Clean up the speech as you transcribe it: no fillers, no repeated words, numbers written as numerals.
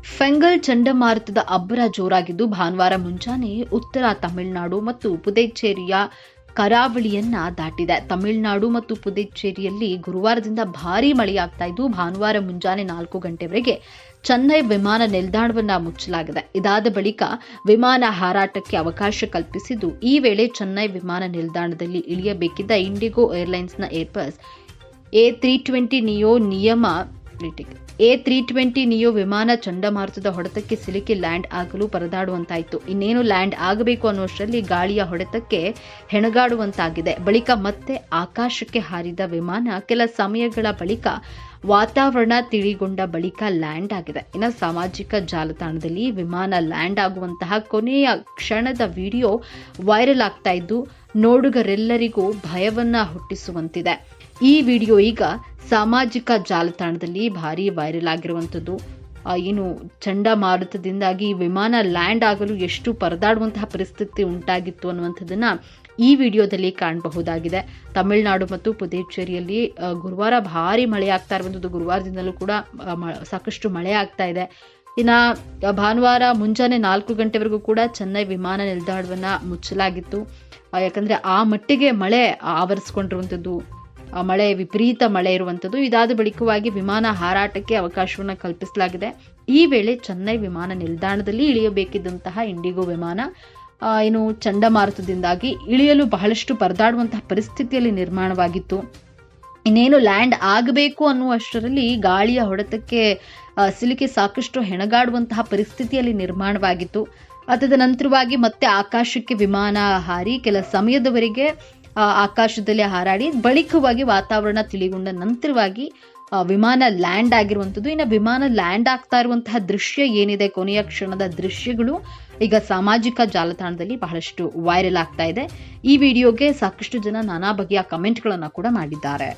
ಫೆಂಗಲ್ ಚಂಡಮಾರುತದ ಅಬ್ಬರ ಜೋರಾಗಿದ್ದು ಭಾನುವಾರ ಮುಂಜಾನೆ ಉತ್ತರ ತಮಿಳುನಾಡು ಮತ್ತು ಪುದುಚೇರಿಯ ಕರಾವಳಿಯನ್ನ ದಾಟಿದೆ. ತಮಿಳುನಾಡು ಮತ್ತು ಪುದುಚೇರಿಯಲ್ಲಿ ಗುರುವಾರದಿಂದ ಭಾರೀ ಮಳೆಯಾಗ್ತಾ ಇದ್ದು ಭಾನುವಾರ ಮುಂಜಾನೆ 4 ಗಂಟೆವರೆಗೆ ಚೆನ್ನೈ ವಿಮಾನ ನಿಲ್ದಾಣವನ್ನ ಮುಚ್ಚಲಾಗಿದೆ. ಇದಾದ ಬಳಿಕ ವಿಮಾನ ಹಾರಾಟಕ್ಕೆ ಅವಕಾಶ ಕಲ್ಪಿಸಿದ್ದು, ಈ ವೇಳೆ ಚೆನ್ನೈ ವಿಮಾನ ನಿಲ್ದಾಣದಲ್ಲಿ ಇಳಿಯಬೇಕಿದ್ದ ಇಂಡಿಗೋ ಏರ್ಲೈನ್ಸ್ನ ಏರ್ಬಸ್ A320 ನಿಯೋ ವಿಮಾನ ಚಂಡಮಾರುತದ ಹೊಡೆತಕ್ಕೆ ಸಿಲುಕಿ ಲ್ಯಾಂಡ್ ಆಗಲು ಪರದಾಡುವಂತಾಯಿತು. ಇನ್ನೇನು ಲ್ಯಾಂಡ್ ಆಗಬೇಕು ಅನ್ನುವಷ್ಟರಲ್ಲಿ ಗಾಳಿಯ ಹೊಡೆತಕ್ಕೆ ಹೆಣಗಾಡುವಂತಾಗಿದೆ. ಬಳಿಕ ಮತ್ತೆ ಆಕಾಶಕ್ಕೆ ಹಾರಿದ ವಿಮಾನ ಕೆಲ ಸಮಯಗಳ ಬಳಿಕ ವಾತಾವರಣ ತಿಳಿಗೊಂಡ ಬಳಿಕ ಲ್ಯಾಂಡ್ ಆಗಿದೆ. ಇನ್ನು ಸಾಮಾಜಿಕ ಜಾಲತಾಣದಲ್ಲಿ ವಿಮಾನ ಲ್ಯಾಂಡ್ ಆಗುವಂತಹ ಕೊನೆಯ ಕ್ಷಣದ ವಿಡಿಯೋ ವೈರಲ್ ಆಗ್ತಾ ಇದ್ದು ನೋಡುಗರೆಲ್ಲರಿಗೂ ಭಯವನ್ನ ಹುಟ್ಟಿಸುವಂತಿದೆ. ಈ ವಿಡಿಯೋ ಈಗ ಸಾಮಾಜಿಕ ಜಾಲತಾಣದಲ್ಲಿ ಭಾರಿ ವೈರಲ್ ಆಗಿರುವಂಥದ್ದು. ಏನು ಚಂಡಮಾರುತದಿಂದಾಗಿ ವಿಮಾನ ಲ್ಯಾಂಡ್ ಆಗಲು ಎಷ್ಟು ಪರದಾಡುವಂತಹ ಪರಿಸ್ಥಿತಿ ಉಂಟಾಗಿತ್ತು ಅನ್ನುವಂಥದ್ದನ್ನ ಈ ವಿಡಿಯೋದಲ್ಲಿ ಕಾಣಬಹುದಾಗಿದೆ. ತಮಿಳುನಾಡು ಮತ್ತು ಪುದುಚೇರಿಯಲ್ಲಿ ಗುರುವಾರ ಭಾರಿ ಮಳೆ ಆಗ್ತಾ ಇರುವಂಥದ್ದು. ಗುರುವಾರದಿಂದಲೂ ಕೂಡ ಸಾಕಷ್ಟು ಮಳೆ ಆಗ್ತಾ ಇದೆ. ಇನ್ನು ಭಾನುವಾರ ಮುಂಜಾನೆ 4 ಗಂಟೆವರೆಗೂ ಕೂಡ ಚೆನ್ನೈ ವಿಮಾನ ನಿಲ್ದಾಣವನ್ನ ಮುಚ್ಚಲಾಗಿತ್ತು. ಯಾಕಂದ್ರೆ ಆ ಮಟ್ಟಿಗೆ ಮಳೆ ಆವರಿಸಿಕೊಂಡಿರುವಂಥದ್ದು, ಮಳೆ ವಿಪರೀತ ಮಳೆ ಇರುವಂಥದ್ದು. ಇದಾದ ಬಳಿಕವಾಗಿ ವಿಮಾನ ಹಾರಾಟಕ್ಕೆ ಅವಕಾಶವನ್ನು ಕಲ್ಪಿಸಲಾಗಿದೆ. ಈ ವೇಳೆ ಚೆನ್ನೈ ವಿಮಾನ ನಿಲ್ದಾಣದಲ್ಲಿ ಇಳಿಯಬೇಕಿದ್ದಂತಹ ಇಂಡಿಗೋ ವಿಮಾನ ಏನು ಚಂಡಮಾರುತದಿಂದಾಗಿ ಇಳಿಯಲು ಬಹಳಷ್ಟು ಪರದಾಡುವಂತಹ ಪರಿಸ್ಥಿತಿಯಲ್ಲಿ ನಿರ್ಮಾಣವಾಗಿತ್ತು. ಇನ್ನೇನು ಲ್ಯಾಂಡ್ ಆಗಬೇಕು ಅನ್ನುವಷ್ಟರಲ್ಲಿ ಗಾಳಿಯ ಹೊಡೆತಕ್ಕೆ ಸಿಲುಕಿ ಸಾಕಷ್ಟು ಹೆಣಗಾಡುವಂತಹ ಪರಿಸ್ಥಿತಿಯಲ್ಲಿ ನಿರ್ಮಾಣವಾಗಿತ್ತು. ಅದಾದ ನಂತರವಾಗಿ ಮತ್ತೆ ಆಕಾಶಕ್ಕೆ ವಿಮಾನ ಹಾರಿ ಕೆಲ ಸಮಯದವರೆಗೆ ಆಕಾಶದಲ್ಲಿ ಹಾರಾಡಿ ಬಳಿಕವಾಗಿ ವಾತಾವರಣ ತಿಳಿಗೊಂಡ ನಂತರವಾಗಿ ವಿಮಾನ ಲ್ಯಾಂಡ್ ಆಗಿರುವಂಥದ್ದು. ಇನ್ನು ವಿಮಾನ ಲ್ಯಾಂಡ್ ಆಗ್ತಾ ಇರುವಂತಹ ದೃಶ್ಯ ಏನಿದೆ, ಕೊನೆಯ ಕ್ಷಣದ ದೃಶ್ಯಗಳು ಈಗ ಸಾಮಾಜಿಕ ಜಾಲತಾಣದಲ್ಲಿ ಬಹಳಷ್ಟು ವೈರಲ್ ಆಗ್ತಾ ಇದೆ. ಈ ವಿಡಿಯೋಗೆ ಸಾಕಷ್ಟು ಜನ ನಾನಾ ಬಗೆಯ ಕಮೆಂಟ್ಗಳನ್ನು ಕೂಡ ಮಾಡಿದ್ದಾರೆ.